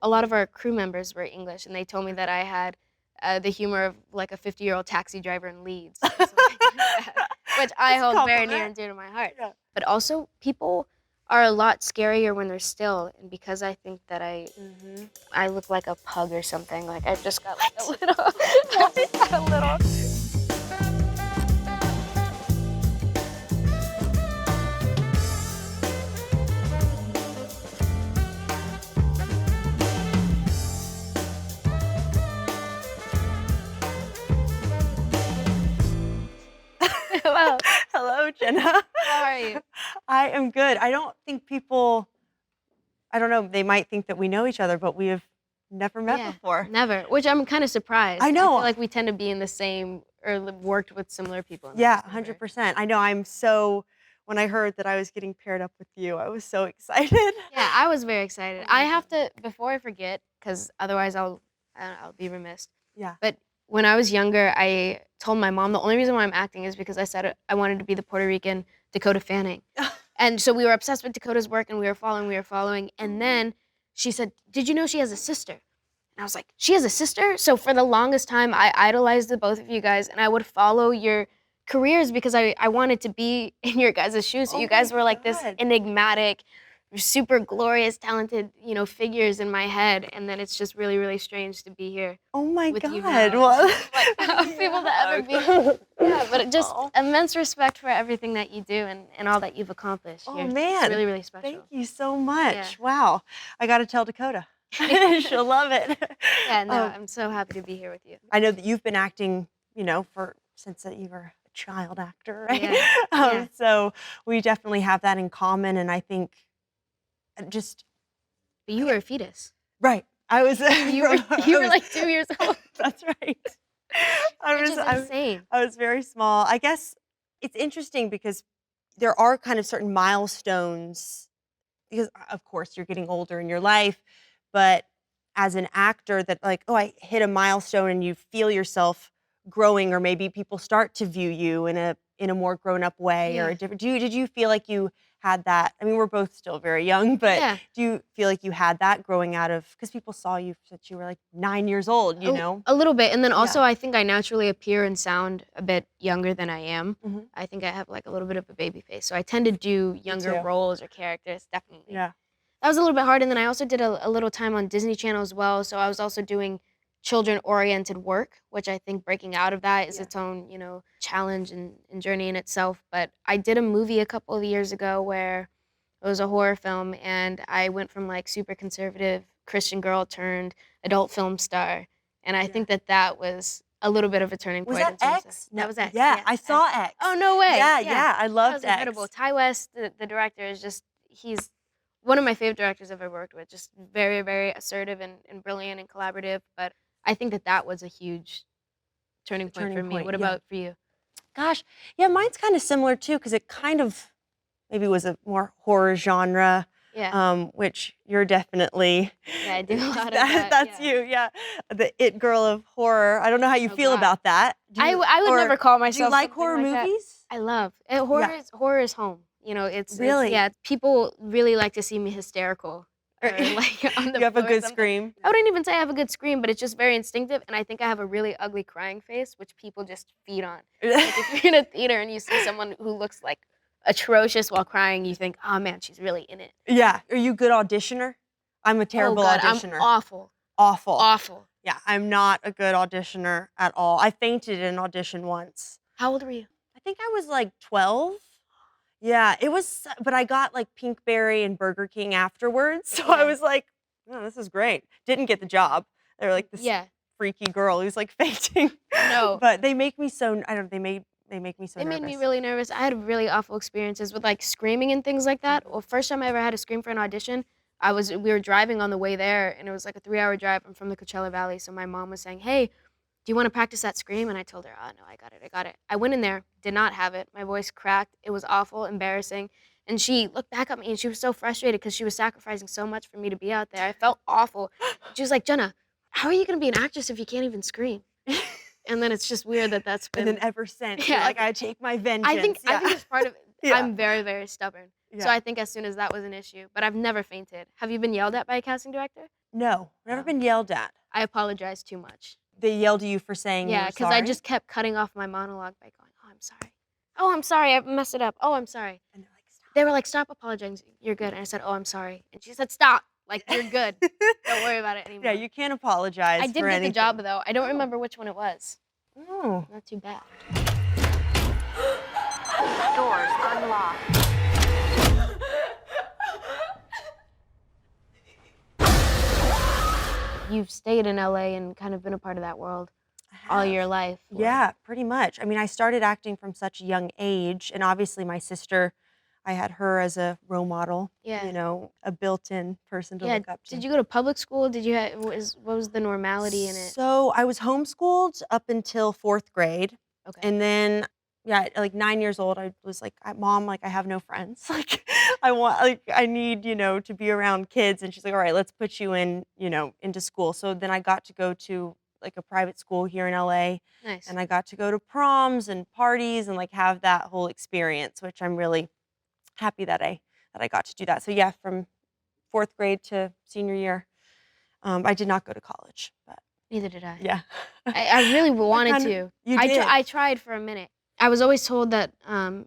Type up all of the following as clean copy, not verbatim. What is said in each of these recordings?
A lot of our crew members were English, and they told me that I had the humor of like a 50-year-old taxi driver in Leeds, or something like that, which I That's a hold very near compliment. and dear to my heart. Yeah. But also, people are a lot scarier when they're still, and because I think that I look like a pug or something. Like I've just got like a little, I've just got a little. Hello. Hello, Jenna. How are you? I am good. I don't think people, I don't know, they might think that we know each other, but we have never met before. Never. Which I'm kind of surprised. I know. I feel like we tend to be in the same or worked with similar people. Yeah, 100%. I know. When I heard that I was getting paired up with you, I was so excited. Yeah, I was very excited. I have to, before I forget, because otherwise I'll be remiss. Yeah. But when I was younger, I told my mom the only reason why I'm acting is because I said I wanted to be the Puerto Rican Dakota Fanning. And so we were obsessed with Dakota's work, and we were following. And then she said, "Did you know she has a sister?" And I was like, "She has a sister?" So for the longest time, I idolized the both of you guys, and I would follow your careers because I wanted to be in your guys' shoes. So Oh you guys my were like this God. enigmatic, super glorious, talented, figures in my head. And then it's just really, really strange to be here. Oh my with you God. now. Well, Like, people to ever be. Yeah, but just immense respect for everything that you do and all that you've accomplished. Oh, here. man. It's really, really special. Thank you so much. Yeah. Wow. I got to tell Dakota. She'll love it. Yeah, no, I'm so happy to be here with you. I know that you've been acting, since you were a child actor, right? Yeah. So we definitely have that in common, and I think But you were a fetus. right. I was. You were like 2 years old. That's right. Which is insane. I was very small. I guess it's interesting because there are kind of certain milestones because of course you're getting older in your life, but as an actor that like, oh, I hit a milestone and you feel yourself growing, or maybe people start to view you in a more grown up way or a different. Did you feel like you had that? I mean, we're both still very young, but do you feel like you had that growing out of, because people saw you since you were like 9 years old, you know? A little bit. And then also I think I naturally appear and sound a bit younger than I am. I think I have like a little bit of a baby face. So I tend to do younger roles or characters, definitely. Yeah. That was a little bit hard. And then I also did a little time on Disney Channel as well. So I was also doing children-oriented work, which I think breaking out of that is its own, challenge and journey in itself. But I did a movie a couple of years ago where it was a horror film, and I went from like super conservative Christian girl turned adult film star, and I think that was a little bit of a turning point. Was that X? That was X. Yeah, I saw X. Oh, no way. Yeah, I loved That was X. incredible. Ty West, the director, he's one of my favorite directors I've ever worked with. Just very, very assertive and brilliant and collaborative. But I think that was a huge turning point for me. What about for you? Gosh, yeah, mine's kind of similar too, because it kind of maybe was a more horror genre. Which you're definitely. Yeah, I do a lot of that. That's you, yeah. The it girl of horror. I don't know how you feel about that. I would never call myself. Do you like horror like movies? I love it. Horror is home. It's really people really like to see me hysterical. Or like on the you have a good scream. I wouldn't even say I have a good scream, but it's just very instinctive, and I think I have a really ugly crying face, which people just feed on. Like if you're in a theater and you see someone who looks like atrocious while crying, you think, oh man, she's really in it. Yeah. Are you a good auditioner? I'm a terrible auditioner. I'm awful. Awful. Yeah, I'm not a good auditioner at all. I fainted in an audition once. How old were you? I think I was like 12. Yeah, it was, but I got like Pinkberry and Burger King afterwards. So I was like, oh, this is great. Didn't get the job. They were like this freaky girl who's like fainting. No. But they make me so, I don't know, they make me so nervous. It made me really nervous. I had really awful experiences with like screaming and things like that. Well, first time I ever had to scream for an audition, we were driving on the way there, and it was like a 3-hour drive. I'm from the Coachella Valley, so my mom was saying, hey, do you want to practice that scream? And I told her, oh, no, I got it. I went in there, did not have it. My voice cracked. It was awful, embarrassing. And she looked back at me, and she was so frustrated because she was sacrificing so much for me to be out there. I felt awful. She was like, Jenna, how are you going to be an actress if you can't even scream? And then it's just weird that's been. And then ever since, you're like, I take my vengeance. I think it's part of it. Yeah. I'm very, very stubborn. So I think as soon as that was an issue, but I've never fainted. Have you been yelled at by a casting director? No, never Oh. been yelled at. I apologize too much. They yelled at you for saying you Yeah, were because I sorry? just kept cutting off my monologue by going, "Oh, I'm sorry. Oh, I'm sorry. I messed it up. Oh, I'm sorry." And they're like, "Stop." They were like, "Stop apologizing. You're good." And I said, "Oh, I'm sorry." And she said, "Stop. Like, you're good. Don't worry about it Yeah, anymore." you can't I apologize did for get the job anything. though. I don't Oh. remember which one it was. Oh. Not too bad. Doors unlocked. You've stayed in LA and kind of been a part of that world all your life. or- Yeah, pretty much. I mean, I started acting from such a young age, and obviously my sister, I had her as a role model, Yeah. you know, a built-in person to Yeah. look up to. Did you go to public school? Did you have what was the normality in it? So I was homeschooled up until 4th grade. Okay. And then, yeah, at like 9 years old, I was like, Mom, like, I have no friends. Like, I need, you know, to be around kids. And she's like, all right, let's put you in, you know, into school. So then I got to go to like a private school here in LA. Nice. And I got to go to proms and parties and like have that whole experience, which I'm really happy that I got to do that. So yeah, from 4th grade to senior year, I did not go to college, but Neither did I. yeah. I really wanted kinda- to. You did. I tried for a minute. I was always told that,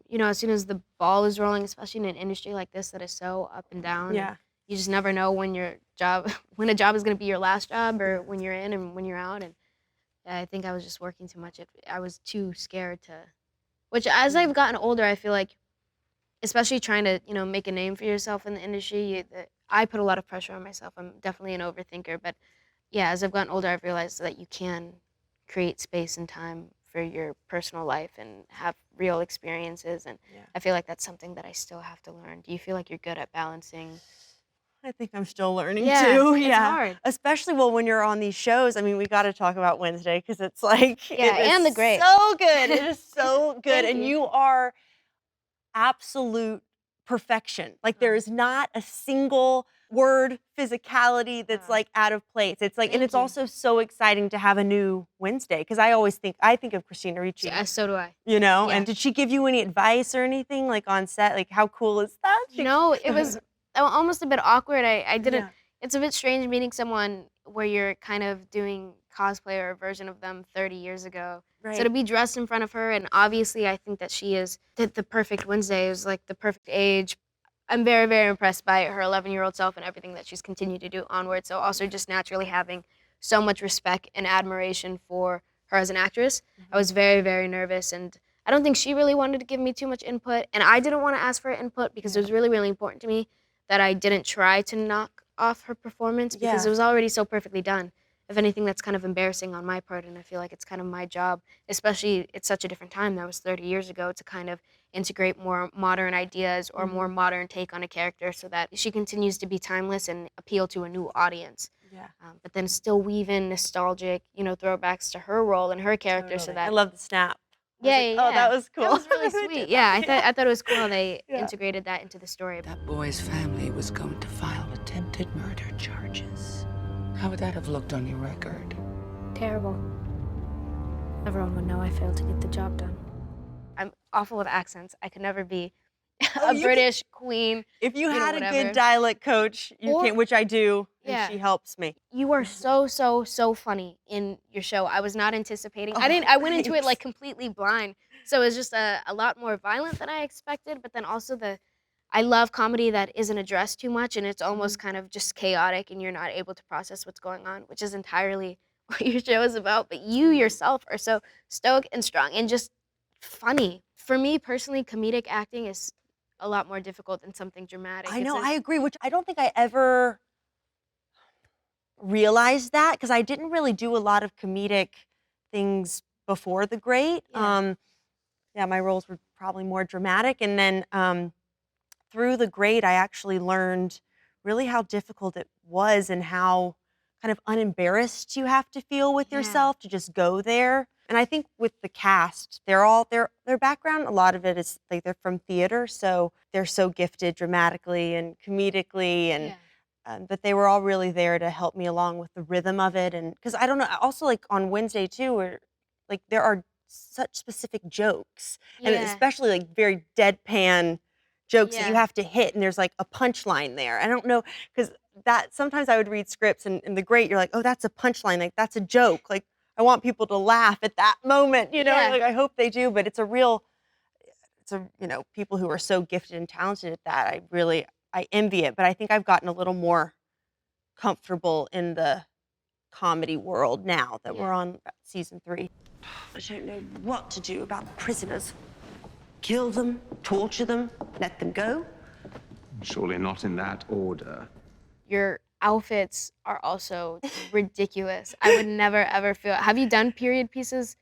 you know, as soon as the ball is rolling, especially in an industry like this that is so up and down, and Yeah. you just never know when your job, when a job is going to be your last job, or when you're in and when you're out. And I think I was just working too much. I was too scared to. Which, as I've gotten older, I feel like, especially trying to, you know, make a name for yourself in the industry, I put a lot of pressure on myself. I'm definitely an overthinker, but yeah, as I've gotten older, I've realized that you can create space and time for your personal life and have real experiences. And Yeah. I feel like that's something that I still have to learn. Do you feel like you're good at balancing? I think I'm still learning Yeah, too. it's Yeah. hard. Especially when you're on these shows. I mean, we got to talk about Wednesday because it's like Yeah, it is and The Great. so good. It is so good, Thank and you. you are absolute perfection. Like there is not a single word physicality that's Oh. like out of place. It's like, and Thank it's you. also so exciting to have a new Wednesday because I think of Christina Ricci. So do I. You know, Yeah. and did she give you any advice or anything like on set? Like how cool is that? No, it was almost a bit awkward. I didn't. Yeah. It's a bit strange meeting someone where you're kind of doing cosplay or a version of them 30 years ago. Right. So to be dressed in front of her, and obviously I think that she is the perfect Wednesday. It was like the perfect age. I'm very, very impressed by her 11-year-old self and everything that she's continued to do onward. So also just naturally having so much respect and admiration for her as an actress. I was very, very nervous, and I don't think she really wanted to give me too much input, and I didn't want to ask for input because it was really, really important to me that I didn't try to knock off her performance because Yeah. it was already so perfectly done. If anything, that's kind of embarrassing on my part, and I feel like it's kind of my job, especially it's such a different time. That was 30 years ago, to kind of integrate more modern ideas or more modern take on a character so that she continues to be timeless and appeal to a new audience. Yeah. But then still weave in nostalgic, you know, throwbacks to her role and her character so Totally. that I love the snap. I was yeah, like, yeah, oh, that was cool. That was really They did sweet. Yeah, that. I thought it was cool how they Yeah. integrated that into the story. That boy's family was going to file attempted murder charges. How would that have looked on your record? Terrible. Everyone would know I failed to get the job done. I'm awful with accents. I could never be Oh, a you British queen. If you know, had a whatever. good dialect coach, you Or- can, which I do, and Yeah. she helps me. You are so funny in your show. I was not anticipating. Oh, I went into it thanks. like completely blind. So it was just a lot more violent than I expected, but then also I love comedy that isn't addressed too much and it's almost kind of just chaotic and you're not able to process what's going on, which is entirely what your show is about. But you yourself are so stoic and strong and just funny. For me personally, comedic acting is a lot more difficult than something dramatic. I know, I agree, which I don't think I ever realized that because I didn't really do a lot of comedic things before The Great. Yeah. Yeah, my roles were probably more dramatic. And then through The Great, I actually learned really how difficult it was and how kind of unembarrassed you have to feel with Yeah. yourself to just go there. And I think with the cast, they're all their background, a lot of it is like they're from theater, so they're so gifted dramatically and comedically, and Yeah. but they were all really there to help me along with the rhythm of it. And because I don't know, also like on Wednesday too, where like there are such specific jokes, and Yeah. especially like very deadpan jokes that you Yeah. have to hit, and there's like a punchline there. I don't know, because that sometimes I would read scripts and in the great, you're like, oh, that's a punchline, like that's a joke. Like I want people to laugh at that moment, you know, Yeah. like I hope they do, but people who are so gifted and talented at that, I envy it, but I think I've gotten a little more comfortable in the comedy world now that we're Yeah. on season 3. I don't know what to do about the prisoners. Kill them, torture them, let them go? Surely not in that order. Your outfits are also ridiculous. I would never ever feel. Have you done period pieces?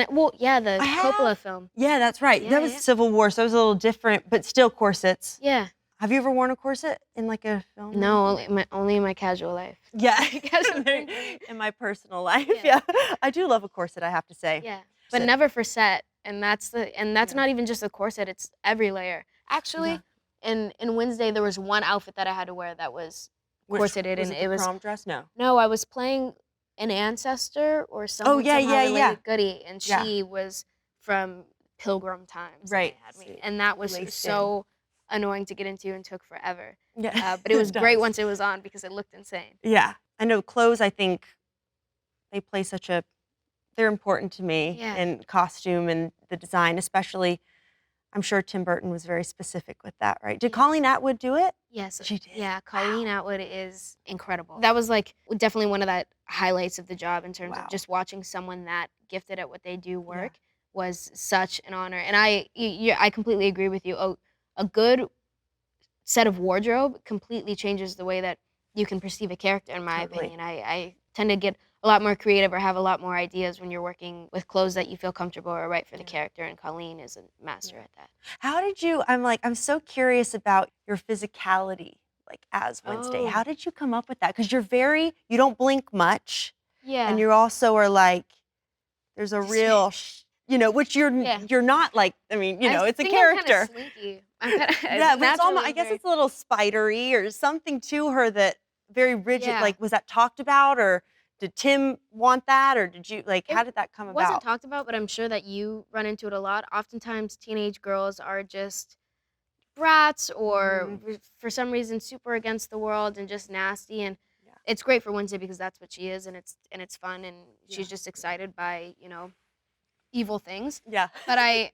Well, yeah, the I Coppola have. film. Yeah, that's right. Yeah, That was yeah. Civil War, so it was a little different, but still corsets. Yeah. Have you ever worn a corset in like a film? or No, anything? only in my casual life. Yeah, Casual in my personal life, Yeah. yeah. I do love a corset, I have to say. Yeah, but Sit. never for set, and that's Yeah. not even just the corset. It's every layer. Actually, in Wednesday there was one outfit that I had to wear that was corseted, Was and it it the was prom dress? No. no. I was playing an ancestor or someone yeah, somehow yeah, related yeah. Goody, and Yeah. she was from Pilgrim times. Right. And, they had me, So and that was laced in. so annoying to get into and took forever. Yeah. But it was great does. once it was on because it looked insane. Yeah. I know clothes, I think they play they're important to me, Yeah. and costume and the design, especially. I'm sure Tim Burton was very specific with that, right? Did Yeah. Colleen Atwood do it? Yes. She did. Yeah, Colleen Atwood is incredible. That was like definitely one of the highlights of the job in terms Wow. of just watching someone that gifted at what they do work was such an honor. And I completely agree with you. A good set of wardrobe completely changes the way that you can perceive a character, in my Totally. opinion. I tend to get a lot more creative or have a lot more ideas when you're working with clothes that you feel comfortable or right for the character, and Colleen is a master at that. How did you, I'm so curious about your physicality, like as Wednesday. Oh. How did you come up with that? Because you don't blink much. Yeah. And you also are like, there's a Just real, which you're Yeah. you're not like, I mean, I it's a think I'm kinda character. slinky. I'm kinda, Yeah, but it's almost, naturally I guess very- it's a little spidery or something to her that very rigid. Yeah. Like, was that talked about, or did Tim want that, or did you, like, It how did that come wasn't about? talked about, but I'm sure that you run into it a lot. Oftentimes, teenage girls are just brats or for some reason super against the world and just nasty. And Yeah. it's great for Wednesday because that's what she is, and it's fun, and she's Yeah. just excited by evil things. Yeah. But I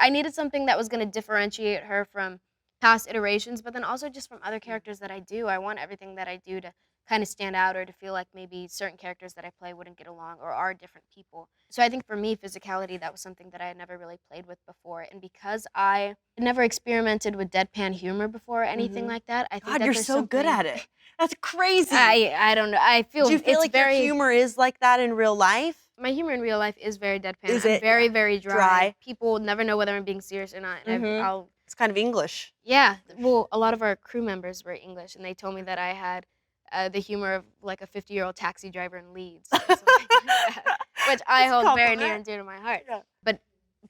needed something that was going to differentiate her from past iterations, but then also just from other characters that I do. I want everything that I do to kind of stand out, or to feel like maybe certain characters that I play wouldn't get along or are different people. So I think for me, physicality, that was something that I had never really played with before. And because I never experimented with deadpan humor before or anything like that, I think God, that you're there's so good something- at it. That's crazy. I don't know. I feel Do you feel it's like very your humor is like that in real life? my humor in real life is very deadpan. Is I'm it? very, Yeah. very dry. Dry. People never know whether I'm being serious or not. And I'll It's kind of English. yeah. Well, a lot of our crew members were English, and they told me that I had the humor of like a 50-year-old taxi driver in Leeds, or something like that, which I That's a hold very near compliment. and dear to my heart. Yeah. But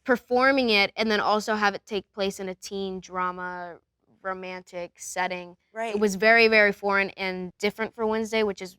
performing it and then also have it take place in a teen drama, romantic setting, Right. it was very, very foreign and different for Wednesday, which is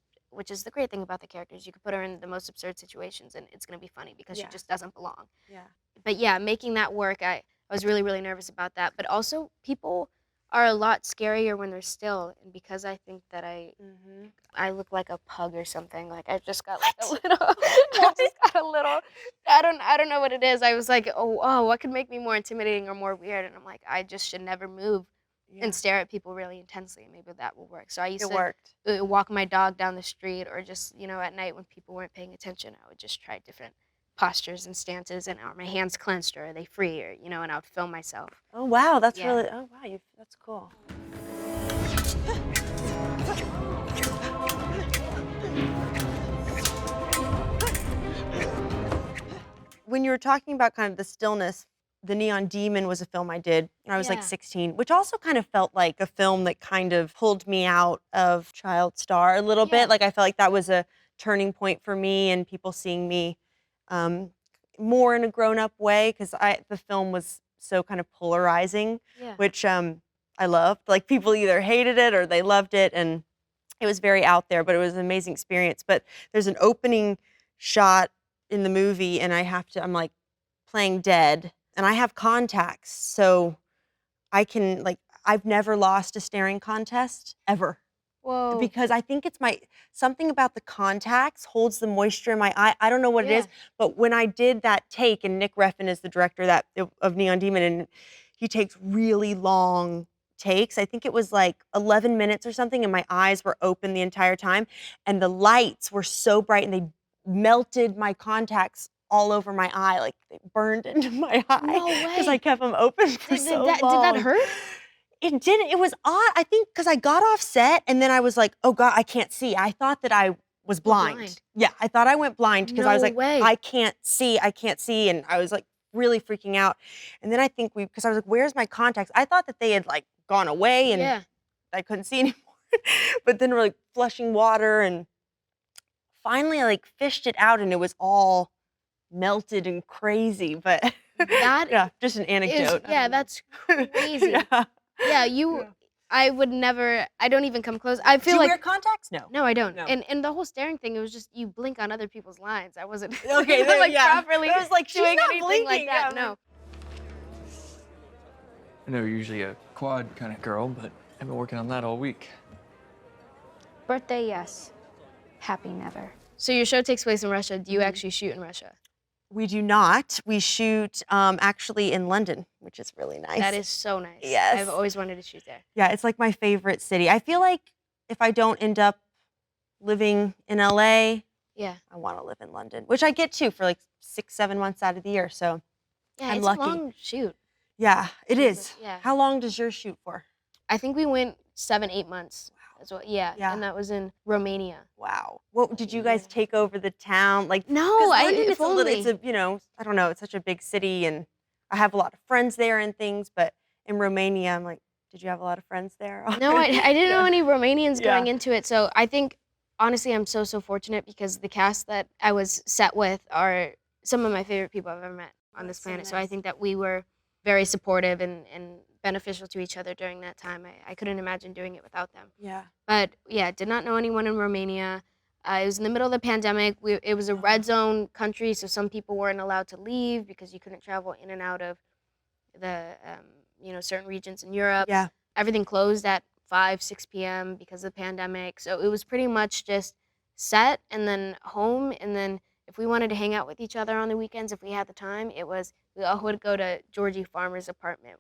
the great thing about the characters. You could put her in the most absurd situations, and it's gonna be funny because Yeah. she just doesn't belong. Yeah. But yeah, making that work, I was really, really nervous about that. But also, people are a lot scarier when they're still, and because I think that I look like a pug or something. Like I've just got like a little. I've just got a little. I don't know what it is. I was like, oh, what could make me more intimidating or more weird? And I'm like, I just should never move and stare at people really intensely. Maybe that will work. So I used It to worked. walk my dog down the street, or just at night when people weren't paying attention, I would just try different postures and stances, and are my hands clenched, or are they free, or and I would film myself. Oh wow, that's Yeah. really. Oh wow, that's cool. When you were talking about kind of the stillness, The Neon Demon was a film I did when I was Yeah. like 16, which also kind of felt like a film that kind of pulled me out of child star a little Yeah. bit. Like I felt like that was a turning point for me, and people seeing me more in a grown-up way, because the film was so kind of polarizing, Yeah. which I loved. Like people either hated it or they loved it, and it was very out there, but it was an amazing experience. But there's an opening shot in the movie, and I'm like playing dead, and I have contacts, so I can I've never lost a staring contest ever. Whoa. Because I think it's something about the contacts holds the moisture in my eye. I don't know what it is, but when I did that take, and Nick Refn is the director of Neon Demon, and he takes really long takes. I think it was like 11 minutes or something, and my eyes were open the entire time, and the lights were so bright, and they melted my contacts all over my eye, like they burned into my eye. No way. Because I kept them open for so long. Did that hurt? It didn't. It was odd. I think because I got off set and then I was like, oh God, I can't see. I thought that I was blind. Yeah, I thought I went blind because I was like, I can't see. And I was like really freaking out. And then I think because I was like, where's my contacts? I thought that they had like gone away and I couldn't see anymore. But then we're like flushing water and finally I like fished it out and it was all melted and crazy. But just an anecdote. That's crazy. I would never, I don't even come close. I feel Do you like. wear contacts? No. No, I don't. No. And the whole staring thing, it was just you blink on other people's lines. I wasn't okay, properly I was like, she's doing not anything blinking. like that. No. I know you're usually a quad kind of girl, but I've been working on that all week. Birthday, yes. Happy, never. So your show takes place in Russia. Do you actually shoot in Russia? We do not. We shoot actually in London, which is really nice. That is so nice. Yes. I've always wanted to shoot there. Yeah, it's like my favorite city. I feel like if I don't end up living in LA, I want to live in London, which I get to for like 6-7 months out of the year. So I'm it's lucky. a long shoot. Yeah, it is. Yeah. How long does yours shoot for? I think we went 7-8 months. As well. Yeah, and that was in Romania. Wow. What did you guys take over the town? Like no, London, it's I don't know, it's such a big city and I have a lot of friends there and things, but in Romania, I'm like, did you have a lot of friends there? No, I didn't know any Romanians going into it. So I think, honestly, I'm so fortunate because the cast that I was set with are some of my favorite people I've ever met on this planet. So I think that we were very supportive and beneficial to each other during that time. I couldn't imagine doing it without them. Yeah. But did not know anyone in Romania. It was in the middle of the pandemic. It was a red zone country, so some people weren't allowed to leave because you couldn't travel in and out of the certain regions in Europe. Yeah. Everything closed at 5-6 p.m. because of the pandemic. So it was pretty much just set and then home, and then if we wanted to hang out with each other on the weekends, if we had the time, we all would go to Georgie Farmer's apartment.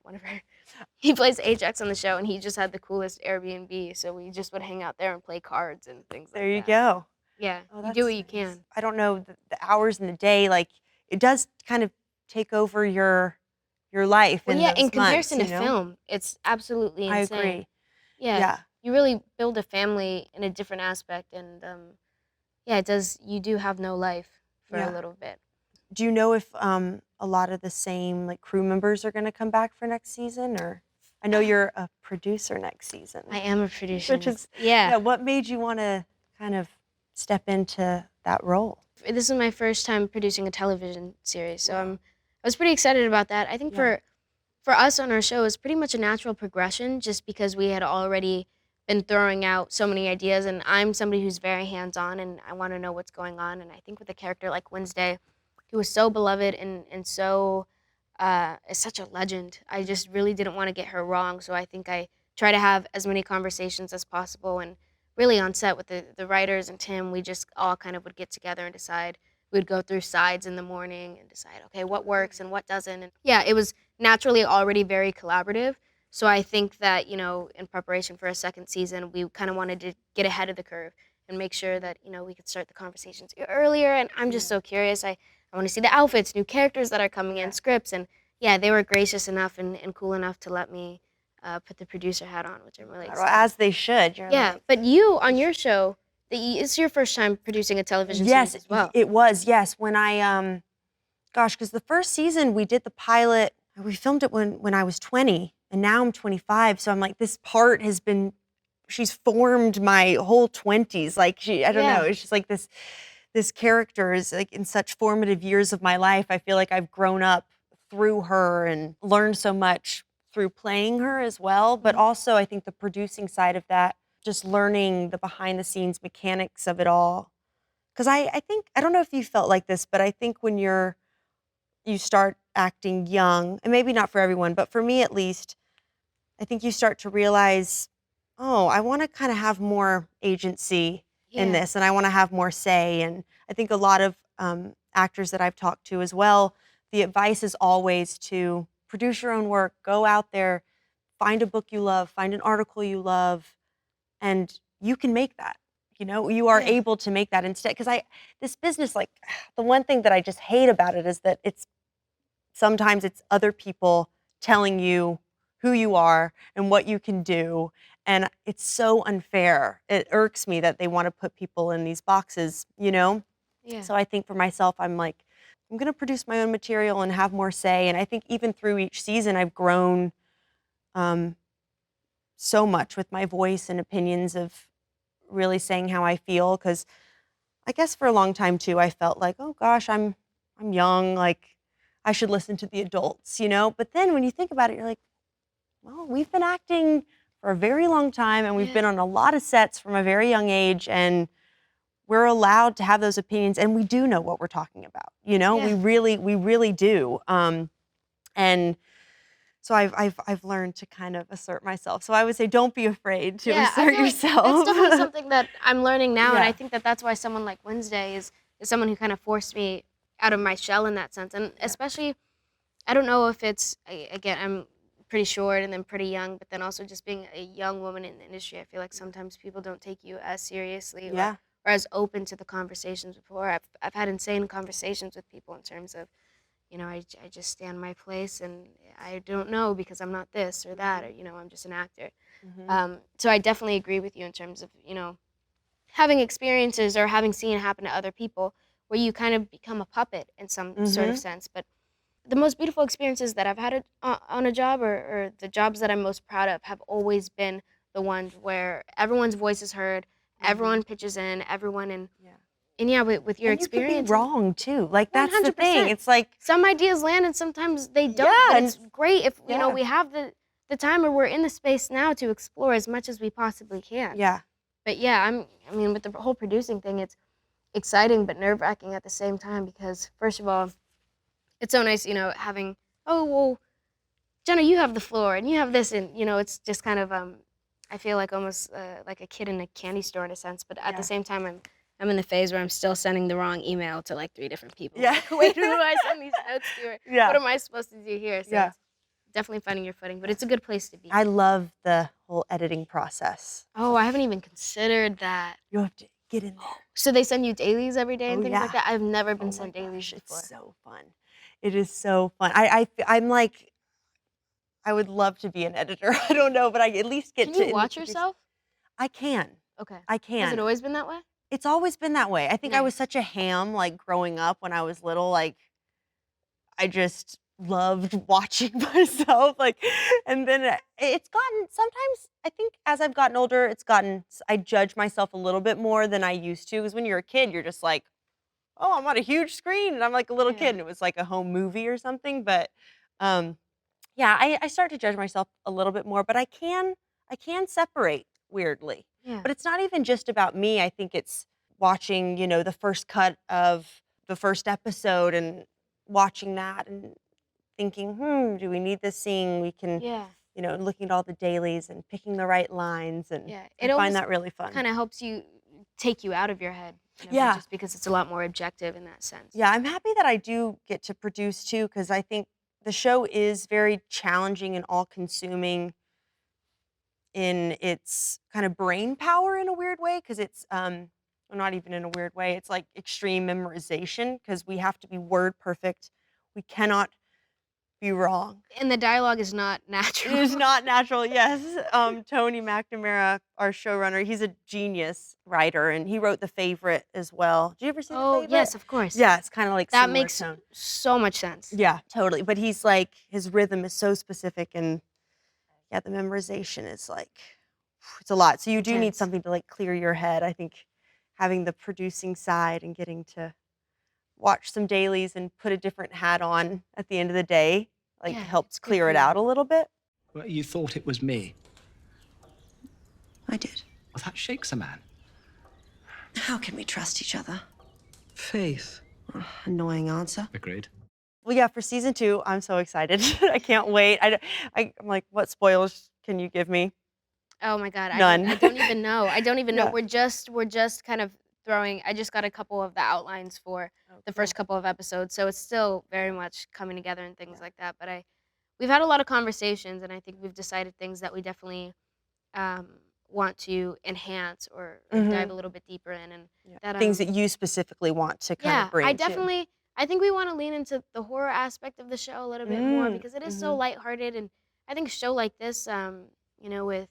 He plays Ajax on the show, and he just had the coolest Airbnb, so we just would hang out there and play cards and things like that. There you go. Yeah, you do what you can. I don't know the hours in the day, like it does kind of take over your life. Well, in comparison to film, it's absolutely insane. I agree. Yeah, you really build a family in a different aspect, and it does. You do have no life for a little bit. Do you know if a lot of the same like crew members are going to come back for next season? Or I know you're a producer next season. I am a producer. Which is what made you want to kind of step into that role? This is my first time producing a television series, so I was pretty excited about that. I think for us on our show, it's pretty much a natural progression, just because we had already been throwing out so many ideas, and I'm somebody who's very hands-on, and I want to know what's going on. And I think with a character like Wednesday, who was so beloved and so is such a legend, I just really didn't want to get her wrong. So I think I try to have as many conversations as possible, and really on set with the writers and Tim, we just all kind of would get together and decide. We'd go through sides in the morning and decide, okay, what works and what doesn't. And it was naturally already very collaborative. So I think that, in preparation for a second season, we kind of wanted to get ahead of the curve and make sure that, we could start the conversations earlier. And I'm just so curious. I want to see the outfits, new characters that are coming in, scripts. And they were gracious enough and cool enough to let me put the producer hat on, which I'm really excited. As they should. But you, on your show, it's your first time producing a television series as well. Yes, it was. Yes, when I, because the first season we did the pilot, we filmed it when I was 20, and now I'm 25. So I'm like, this part she's formed my whole 20s. Like I don't know. It's just like this character is like in such formative years of my life. I feel like I've grown up through her and learned so much through playing her as well. But also I think the producing side of that, just learning the behind the scenes mechanics of it all. Because I think, I don't know if you felt like this, but I think when you start acting young, and maybe not for everyone, but for me at least, I think you start to realize, oh, I want to kind of have more agency in Yeah. this, and I want to have more say. And I think a lot of actors that I've talked to as well, the advice is always to produce your own work, go out there, find a book you love, find an article you love, and you can make that. You are Yeah. able to make that instead. Because this business, like, the one thing that I just hate about it is that sometimes it's other people telling you who you are and what you can do. And it's so unfair. It irks me that they want to put people in these boxes, Yeah. So I think for myself, I'm like, I'm going to produce my own material and have more say. And I think even through each season, I've grown so much with my voice and opinions of really saying how I feel. Because I guess for a long time too, I felt like, oh gosh, I'm young, like I should listen to the adults, But then when you think about it, you're like, well, we've been acting for a very long time, and we've Yeah. been on a lot of sets from a very young age, and we're allowed to have those opinions, and we do know what we're talking about. Yeah. We really do. And so I've learned to kind of assert myself. So I would say, don't be afraid to Yeah, I assert feel like yourself. that's definitely something that I'm learning now, and Yeah. I think that that's why someone like Wednesday is someone who kind of forced me out of my shell in that sense, and especially, I don't know if it's again, I'm pretty short and then pretty young, but then also just being a young woman in the industry, I feel like sometimes people don't take you as seriously Yeah. or as open to the conversations before. I've had insane conversations with people in terms of, I just stand my place and I don't know because I'm not this or that, or, I'm just an actor. So I definitely agree with you in terms of, having experiences or having seen it happen to other people where you kind of become a puppet in some sort of sense. But the most beautiful experiences that I've had on a job or the jobs that I'm most proud of have always been the ones where everyone's voice is heard, everyone pitches in, everyone with your And you could experience. be wrong too. Like, that's the thing. 100%. It's like, Some ideas land and sometimes they don't. Yeah, But and- it's great if yeah. we have the time or we're in the space now to explore as much as we possibly can. yeah, But yeah, with the whole producing thing, it's exciting but nerve-wracking at the same time because first of all, it's so nice, having, oh well, Jenna, you have the floor and you have this, and it's just kind of I feel like almost like a kid in a candy store in a sense. But at the same time, I'm in the phase where I'm still sending the wrong email to like 3 different people. Yeah. Like, wait, who do I send these notes to? Or Yeah. what am I supposed to do here? So Yeah. it's definitely finding your footing, but it's a good place to be. I love the whole editing process. Oh, I haven't even considered that. You have to get in there. So they send you dailies every day and Oh, things yeah. like that? I've never been Oh sent my dailies gosh, before. it's so fun. It is so fun. I'm like, I would love to be an editor. I don't know, but I at least get Can to. you in the watch produce- yourself? I can. Okay. I Has can. it always been that way? It's always been that way. I think I was Nice. such a ham, like growing up when I was little. Like, I just loved watching myself. Like, and then it's gotten, sometimes I think as I've gotten older, I judge myself a little bit more than I used to. Because when you're a kid, you're just like, oh, I'm on a huge screen and I'm like a little Yeah. kid and it was like a home movie or something. But yeah, I start to judge myself a little bit more, but I can separate weirdly. Yeah. But it's not even just about me. I think it's watching, the first cut of the first episode and watching that and thinking, do we need this scene? We can, Yeah. looking at all the dailies and picking the right lines, and Yeah. I find that really fun. Kind of helps you take you out of your head. Yeah. Just because it's a lot more objective in that sense. Yeah, I'm happy that I do get to produce too, because I think the show is very challenging and all-consuming in its kind of brain power in a weird way, because it's well, not even in a weird way. It's like extreme memorization because we have to be word perfect. We cannot be wrong. And the dialogue is not natural. It is not natural. Yes, Tony McNamara, our showrunner, he's a genius writer, and he wrote The Favorite as well. Did you ever see The Oh, Favorite? yes, of course. Yeah, it's kind of like That similar makes tone. so much sense. Yeah, totally. But he's like, his rhythm is so specific, and yeah, the memorization is like, it's a lot. So you do need Intense. something to like clear your head. I think having the producing side and getting to watch some dailies and put a different hat on at the end of the day, like Yeah, helps it's good clear for it you. out a little bit. Well, you thought it was me. I did. Well, that shakes a man. How can we trust each other? Faith. Annoying answer. Agreed. Well, yeah, for season 2, I'm so excited. I can't wait. I'm like, what spoilers Can you give me? Oh my God, None. I don't even know. I don't even know. Yeah. We're just kind of throwing. I just got a couple of the outlines for Oh, the cool. first couple of episodes, so it's still very much coming together and things like that. But we've had a lot of conversations, and I think we've decided things that we definitely um, want to enhance or dive a little bit deeper in, and Yeah. that Things that you specifically want to kind of bring to. I think we want to lean into the horror aspect of the show a little bit more because it is so Mhm. lighthearted, and I think a show like this, with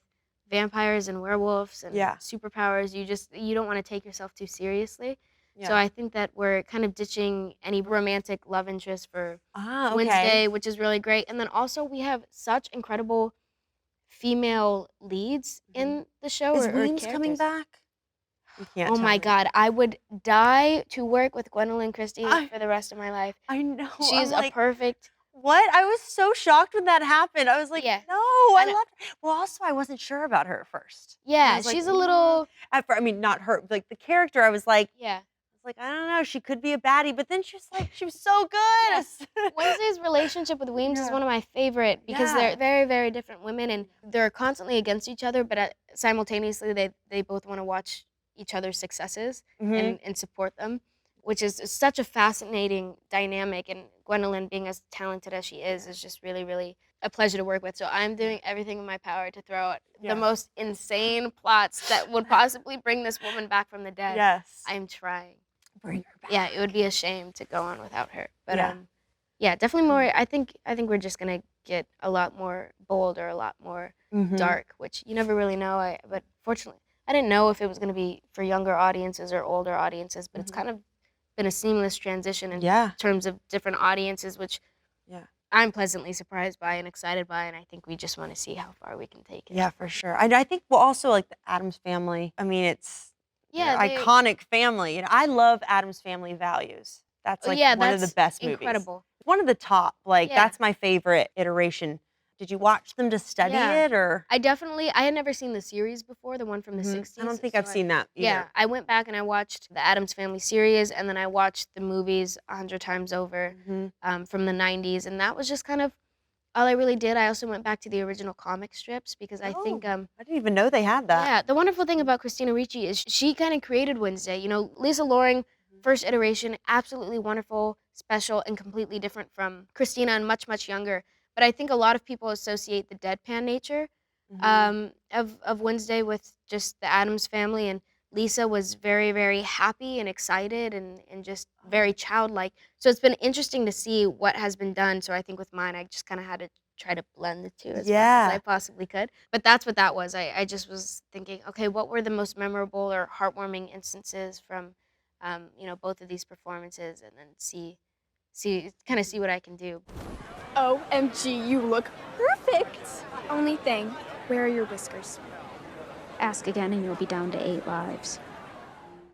vampires and werewolves and Yeah. superpowers, you don't want to take yourself too seriously. So Yeah. I think that we're kind of ditching any romantic love interest for Ah, okay. Wednesday, which is really great. And then also we have such incredible female leads in the show Is or Weems coming characters. back? You can't Oh tell my me. God, I would die to work with Gwendolyn Christie I for the rest of my life. I know. She's I'm a like, perfect. what? I was so shocked when that happened. I was like, Yeah. no, I I know. loved her. Well, also, I wasn't sure about her at first. I Yeah, was like, she's a little. I mean, not her, like the character. I was like, Yeah. I don't know. She could be a baddie, but then she was so Yeah. good. Wednesday's relationship with Weems is Yeah. one of my favorite because Yeah. they're very, very different women and they're constantly against each other, but simultaneously they both want to watch each other's successes Mhm. and support them, which is such a fascinating dynamic. And Gwendolyn, being as talented as she is just really, really a pleasure to work with. So I'm doing everything in my power to throw out Yeah. the most insane plots that would possibly bring this woman back from the dead. Yes. I'm trying. Bring her back. Yeah, it would be a shame to go on without her. But Yeah. yeah, definitely more. I think we're just gonna get a lot more bold or a lot more Mhm. dark, which you never really know. But fortunately, I didn't know if it was gonna be for younger audiences or older audiences. But it's kind of been a seamless transition in Yeah. terms of different audiences, which Yeah. I'm pleasantly surprised by and excited by. And I think we just want to see how far we can take it. Yeah, for sure. I think well, also like the Adams Family. I mean, it's Yeah, their iconic family. I love Adams Family Values. That's like yeah, one of the that's best movies. incredible. One of the top. Like Yeah. that's my favorite iteration. Did you watch them to study Yeah. it or? I had never seen the series before, the one from the 60s. I don't think so I've seen that either. Yeah, I went back and I watched the Addams Family series, and then I watched the movies 100 times over from the 90s, and that was just kind of all I really did. I also went back to the original comic strips because I think I didn't even know they had that. yeah, the wonderful thing about Christina Ricci is she kind of created Wednesday. Lisa Loring, first iteration, absolutely wonderful, special, and completely different from Christina and much, much younger. But I think a lot of people associate the deadpan nature of Wednesday with just the Addams Family, and Lisa was very, very happy and excited and just very childlike. So it's been interesting to see what has been done. So I think with mine, I just kind of had to try to blend the two as much as I possibly could. But that's what that was. I just was thinking, okay, what were the most memorable or heartwarming instances from, both of these performances, and then see what I can do. OMG, you look perfect. Only thing, where are your whiskers? Ask again and you'll be down to 8 lives.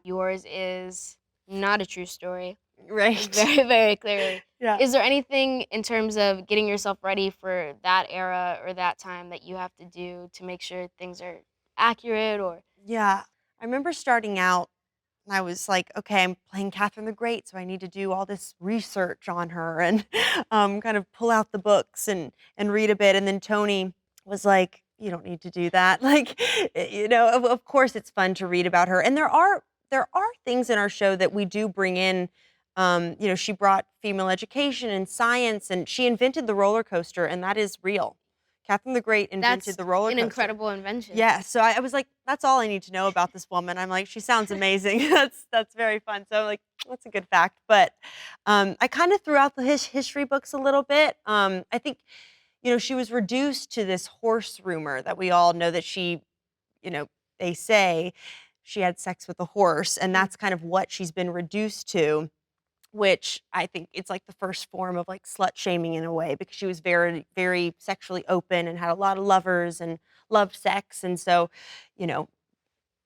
Yours is not a true story. Right. Very, very clearly. Yeah. Is there anything in terms of getting yourself ready for that era or that time that you have to do to make sure things are accurate or? Yeah. I remember starting out and I was like, okay, I'm playing Catherine the Great, so I need to do all this research on her and kind of pull out the books and read a bit. And then Tony was like, you don't need to do that. Like, of course it's fun to read about her. And there are things in our show that we do bring in. She brought female education and science, and she invented the roller coaster, and that is real. Catherine the Great invented That's the roller coaster. an incredible invention. Yeah, so I was like, that's all I need to know about this woman. I'm like, she sounds amazing. That's very fun. So I'm like, that's a good fact. But I kind of threw out the history books a little bit. I think, she was reduced to this horse rumor that we all know that she, they say she had sex with a horse, and that's kind of what she's been reduced to, which I think it's like the first form of like slut shaming in a way, because she was very, very sexually open and had a lot of lovers and loved sex. And so,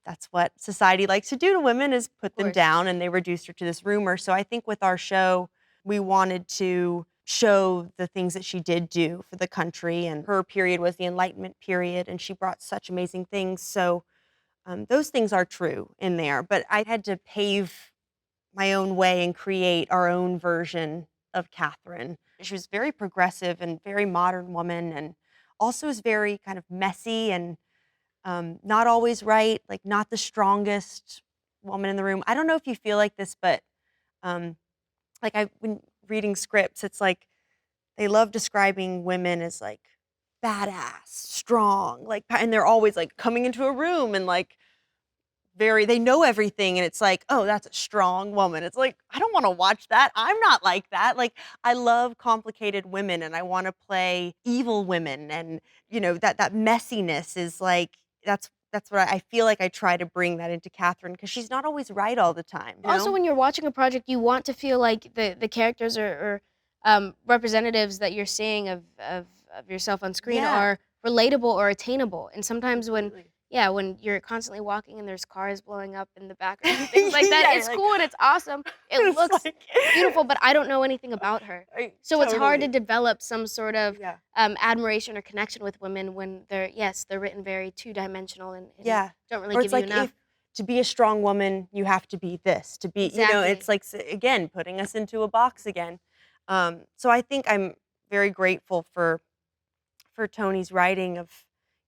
that's what society likes to do to women, is put them course. down, and they reduced her to this rumor. So I think with our show, we wanted to show the things that she did do for the country, and her period was the Enlightenment period, and she brought such amazing things. So those things are true in there, but I had to pave my own way and create our own version of Catherine. She was very progressive and very modern woman, and also is very kind of messy and not always right, like not the strongest woman in the room. I don't know if you feel like this, but like I've been reading scripts, it's like they love describing women as like badass, strong, like, and they're always like coming into a room and like they know everything. And it's like, oh, that's a strong woman. It's like, I don't want to watch that. I'm not like that. Like, I love complicated women and I want to play evil women. And, that messiness is like, that's what I feel like I try to bring that into Catherine because she's not always right all the time. Also, when you're watching a project, you want to feel like the characters or representatives that you're seeing of yourself on screen are relatable or attainable. And sometimes when you're constantly walking and there's cars blowing up in the background and things like that, it's cool and it's awesome. It looks beautiful, but I don't know anything about her. So it's hard to develop some sort of admiration or connection with women when they're written very two-dimensional and don't really give you enough. To be a strong woman, you have to be this. To be, it's like, again, putting us into a box again. So I think I'm very grateful for Tony's writing of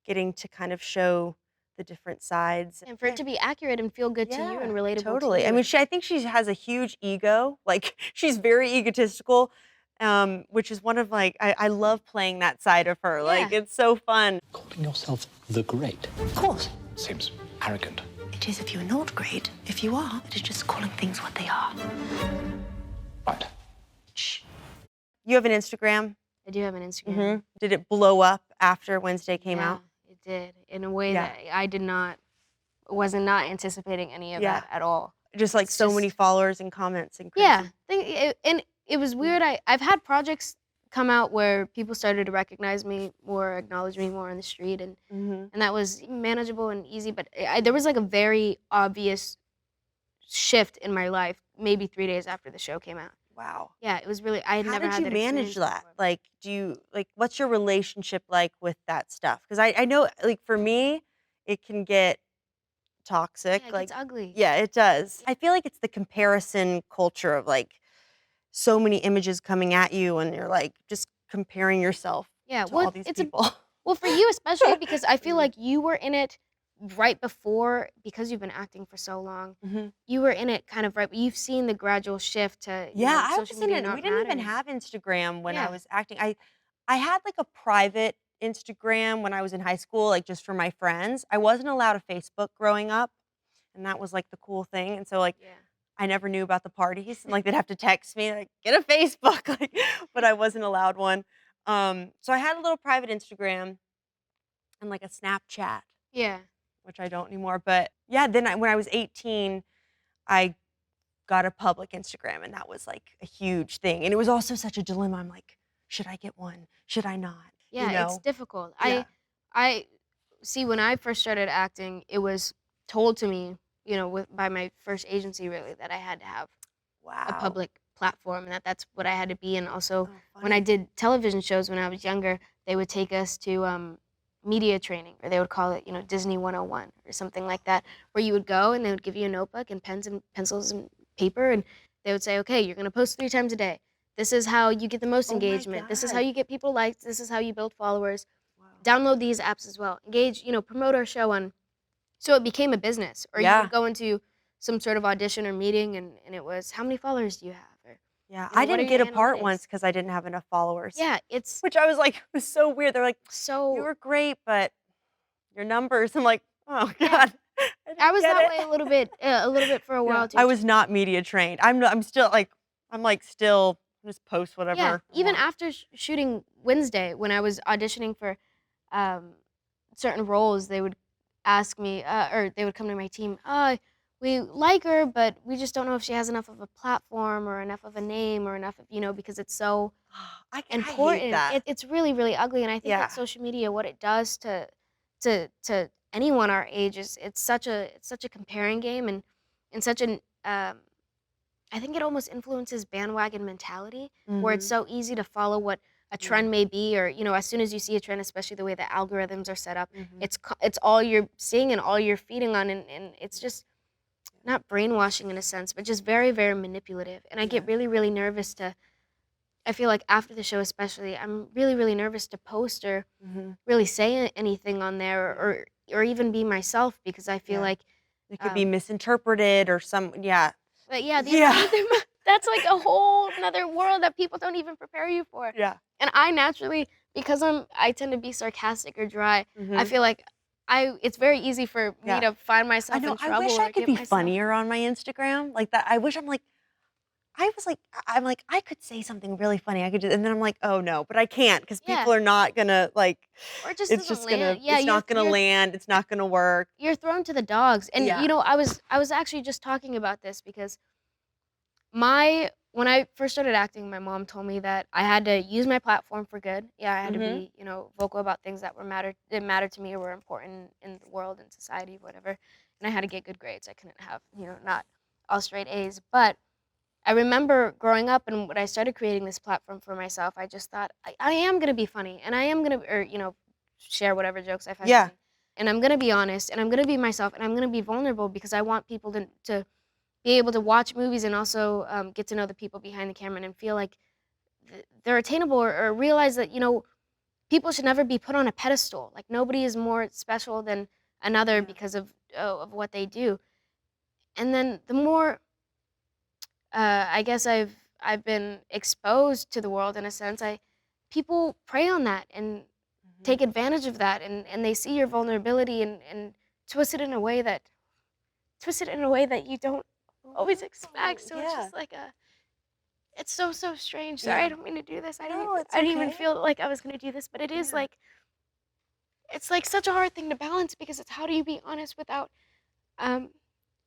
getting to kind of show the different sides. And for it to be accurate and feel good to you and relatable totally. to you. I mean, I think she has a huge ego. Like, she's very egotistical, which is one of, like, I love playing that side of her. Like, it's so fun. Calling yourself the Great Of course. seems arrogant. It is if you're not great. If you are, it is just calling things what they are. Right. Shh. You have an Instagram? I do have an Instagram. Did it blow up after Wednesday came out? It did, in a way that I wasn't anticipating any of that at all. Just like It's so just- many followers and comments and crazy. Yeah, and it was weird. I've had projects come out where people started to recognize me more, acknowledge me more on the street, and that was manageable and easy. But there was like a very obvious shift in my life, maybe 3 days after the show came out. Wow. Yeah, it was really. I had How never did had you that manage experience that? before. Like, what's your relationship like with that stuff? Because I know, like, for me, it can get toxic. Yeah, it like, gets ugly. yeah, it does. I feel like it's the comparison culture of like so many images coming at you, and you're like just comparing yourself Yeah, to well, all these it's people. well for you especially because I feel like you were in it right before, because you've been acting for so long. You were in it kind of right. You've seen the gradual shift to I social was in media it. not We didn't even mattering. have Instagram when I Yeah. was acting. I had like a private Instagram when I was in high school, like just for my friends. I wasn't allowed a Facebook growing up, and that was like the cool thing. And so like I never knew about the parties, and like they'd have to text me like get a Facebook, like, but I wasn't allowed one. So I had a little private Instagram and like a Snapchat, Yeah. which I don't anymore. But yeah, then when I was 18, I got a public Instagram, and that was like a huge thing. And it was also such a dilemma. I'm like, should I get one? Should I not? Yeah, it's difficult. Yeah. I see when I first started acting, it was told to me, by my first agency really, that I had to have Wow. a public platform and that's what I had to be. And also Oh, when I did television shows when I was younger, they would take us to media training, or they would call it, Disney 101 or something like that, where you would go and they would give you a notebook and pens and pencils and paper, and they would say, okay, you're going to post 3 times a day. This is how you get the most Oh my engagement. This is how God. you get people liked. This is how you build followers. Wow. Download these apps as well. Engage, promote our show on. So it became a business. Or you Yeah. would go into some sort of audition or meeting, and it was, how many followers do you have? Or, Yeah, what I are didn't your get a part analytics? once because I didn't have enough followers. Yeah, it's Which I was like, it was so weird. They're like, so. you were great, but your numbers. I'm like, oh Yeah. God. I was didn't that get way it. a little bit for a while too. I was not media trained. I'm still like, still just post whatever. Yeah, I even want. after shooting Wednesday, when I was auditioning for certain roles, they would ask me, or they would come to my team, we like her, but we just don't know if she has enough of a platform or enough of a name or enough of, because it's so I important. hate that. It's really, really ugly. And I think Yeah. that social media, what it does to anyone our age is it's such a comparing game, and such an I think it almost influences bandwagon mentality, where it's so easy to follow what a trend may be, or as soon as you see a trend, especially the way the algorithms are set up, it's all you're seeing and all you're feeding on, and it's just not brainwashing in a sense, but just very, very manipulative. And I get really, really nervous to I feel like after the show especially, I'm really, really nervous to post or Mhm. really say anything on there or even be myself because I feel Yeah. like, It could be misinterpreted or yeah. but yeah, Yeah. that's like a whole another world that people don't even prepare you for. Yeah. And I naturally, because I tend to be sarcastic or dry, I Mhm. feel like it's very easy for me Yeah. to find I myself know, in I trouble wish or I could get be myself. funnier on my Instagram like that. I wish I'm like, I could say something really funny. I could do, and then I'm like, oh no, but I can't because Yeah. people are not gonna like. Or it just It's doesn't just gonna. land. Yeah, It's not gonna land. It's not gonna work. you're thrown to the dogs. And Yeah. you know, I was actually just talking about this because when I first started acting, my mom told me that I had to use my platform for good. Yeah, I had to Mhm. be, vocal about things that that mattered to me or were important in the world and society, whatever. And I had to get good grades. I couldn't have, not all straight A's. But I remember growing up and when I started creating this platform for myself, I just thought I am gonna be funny and I am gonna or share whatever jokes I find Yeah. funny. And I'm gonna be honest and I'm gonna be myself and I'm gonna be vulnerable because I want people to be able to watch movies and also get to know the people behind the camera and feel like they're attainable or realize that people should never be put on a pedestal. Like nobody is more special than another Yeah. because of what they do. And then the more I guess I've been exposed to the world in a sense, people prey on that and Mhm. take advantage of that and they see your vulnerability and twist it in a way that you don't always expect. So it's Yeah. just like it's so strange. Sorry, I Yeah. don't mean to do this. No, it's I didn't even okay. feel like I was gonna do this, but it is Yeah. like it's like such a hard thing to balance because it's how do you be honest without um,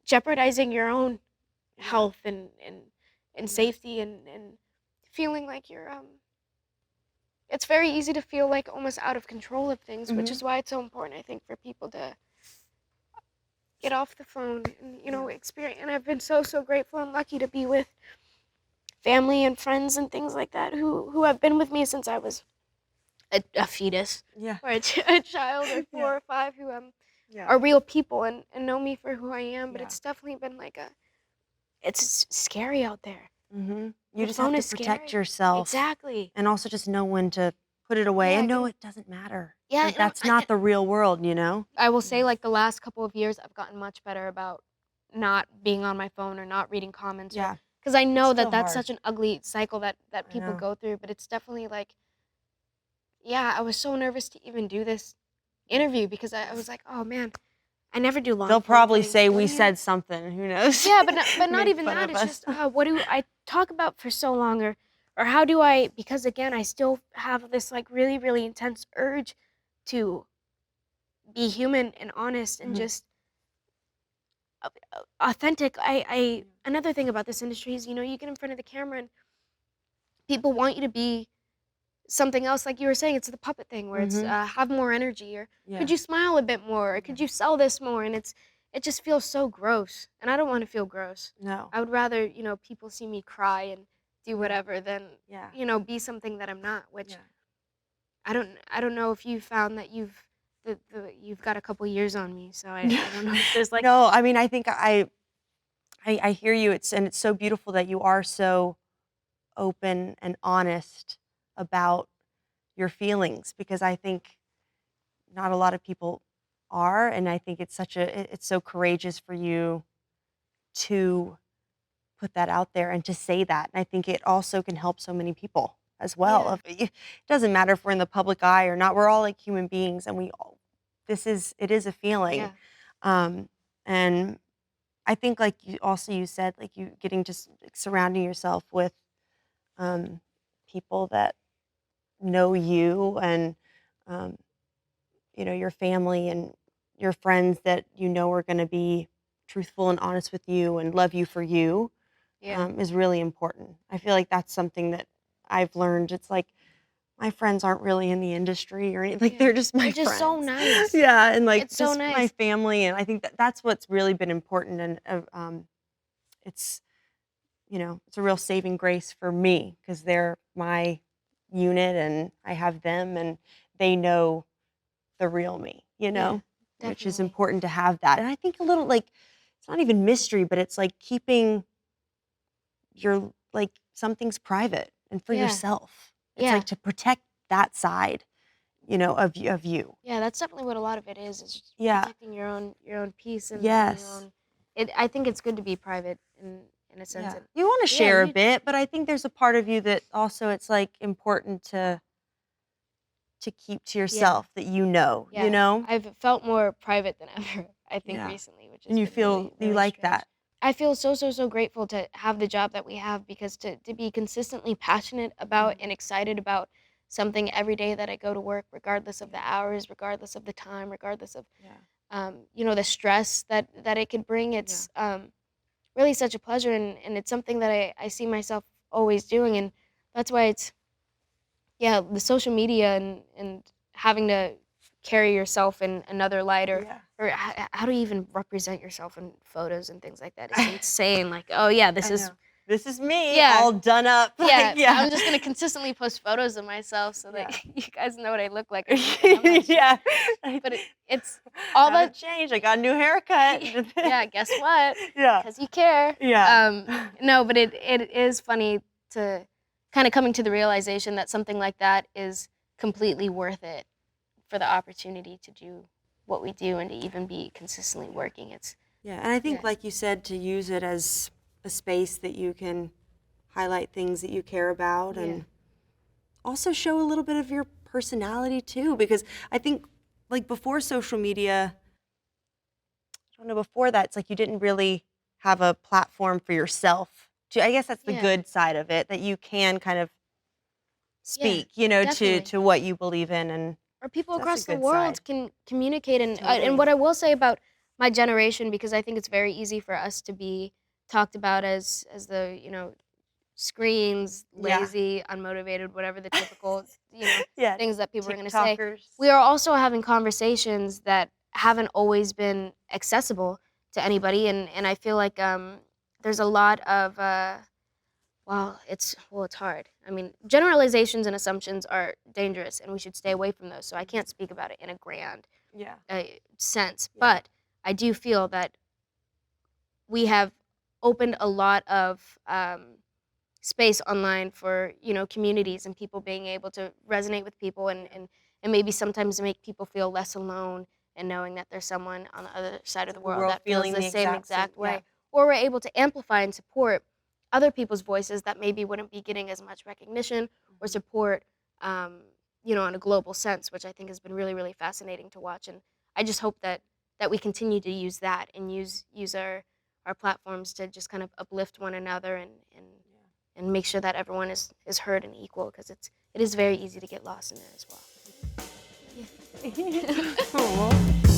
jeopardizing your own health and safety and feeling like you're it's very easy to feel like almost out of control of things, which Mhm. is why it's so important I think for people to get off the phone and experience. And I've been so grateful and lucky to be with family and friends and things like that who have been with me since I was a fetus Yeah. or a child or 4 Yeah. or 5 who Yeah. are real people and know me for who I am. But Yeah. it's definitely been like scary out there. Mhm. You The just have phone to is protect scary. yourself Exactly. and also just know when to put it away Yeah, and know it doesn't matter. yeah. Like that's not the real world, you know? I will say, Yeah. like the last couple of years, I've gotten much better about not being on my phone or not reading comments, or Yeah. because I It's know that still that's hard. such an ugly cycle that I people know. go through. But it's definitely like, yeah, I was so nervous to even do this interview because I was like, oh man, I never do long They'll form probably things. say What we do you? said something, who knows? Yeah, but not Make even fun that. of It's us. just what do I talk about for so long, or how do I? Because again, I still have this like really really intense urge to be human and honest and Mhm. just authentic. I another thing about this industry is you get in front of the camera and people want you to be something else. Like you were saying, it's the puppet thing where it's Mhm. have more energy or Yeah. could you smile a bit more or could you sell this more, and it just feels so gross and I don't want to feel gross. No. I would rather people see me cry and do Yeah. whatever than Yeah. be something that I'm not, which Yeah. I don't know if you found that you've got a couple years on me, so I don't know if there's like No, I mean, I think I hear you. It's so beautiful that you are so open and honest about your feelings because I think not a lot of people are, and I think it's so courageous for you to put that out there and to say that. And I think it also can help so many people as well. yeah. It doesn't matter if we're in the public eye or not. We're all like human beings, and it is a feeling. Yeah. Um, and I think like you said, like you getting just surrounding yourself with people that know you and um, your family and your friends that are going to be truthful and honest with you and love you for you Yeah. is really important. I feel like that's something that I've learned. It's like my friends aren't really in the industry or anything. Like Yeah. they're just my They're just so friends. nice. Yeah, and like It's so just my nice. family, and I think that's what's really been important. And it's it's a real saving grace for me because they're my unit, and I have them, and they know the real me. Yeah, Which is definitely. important to have that. And I think a little like it's not even mystery, but it's like keeping your like something's private. and for Yeah. yourself. It's Yeah. like to protect that side, of you. Yeah, that's definitely what a lot of it is just Yeah. protecting your own peace and Yes. your own. I think it's good to be private in a sense. Yeah. And You want to yeah, share a you- bit, but I think there's a part of you that also it's like important to keep to yourself that you Yeah, know? I've felt more private than ever, I think, Yeah. recently, which is And you feel really, you really like strange. that. I feel so grateful to have the job that we have because to be consistently passionate about and excited about something every day that I go to work, regardless of the hours, regardless of the time, regardless of the stress that it could bring. It's really such a pleasure, and it's something that I see myself always doing, and that's why it's the social media and having to carry yourself in another light or how do you even represent yourself in photos and things like that? It's insane. Like, oh yeah, this is me Yeah. all done up. yeah, Like, I'm just gonna consistently post photos of myself so that you guys know what I look like. I'm not sure. yeah. But it's all Haven't that. changed. I got a new haircut. Yeah, guess what? Yeah. Because you care. Yeah. No, but it is funny to kind of coming to the realization that something like that is completely worth it for the opportunity to do what we do and to even be consistently working. It's Yeah, and I think, Yeah. like you said, to use it as a space that you can highlight things that you care about and also show a little bit of your personality too. Because I think, like before social media, I don't know, before that, it's like you didn't really have a platform for yourself. I guess that's the Yeah. good side of it, that you can kind of speak, definitely. to what you believe in. And or people That's a across the good world side. can communicate and Totally. what I will say about my generation, because I think it's very easy for us to be talked about as the screens, Yeah. lazy, unmotivated, whatever the typical yeah, things that people are going to say. TikTokers. We are also having conversations that haven't always been accessible to anybody, and I feel like there's a lot of it's hard. I mean, generalizations and assumptions are dangerous, and we should stay away from those. So I can't speak about it in a grand Yeah. sense, Yeah. but I do feel that we have opened a lot of space online for communities and people being able to resonate with people and maybe sometimes make people feel less alone and knowing that there's someone on the other side of the world that feels feeling the same exact way. yeah. Or we're able to amplify and support other people's voices that maybe wouldn't be getting as much recognition or support on a global sense, which I think has been really, really fascinating to watch. And I just hope that we continue to use that and use our platforms to just kind of uplift one another and make sure that everyone is heard and equal, because it is very easy to get lost in there as well. Aw.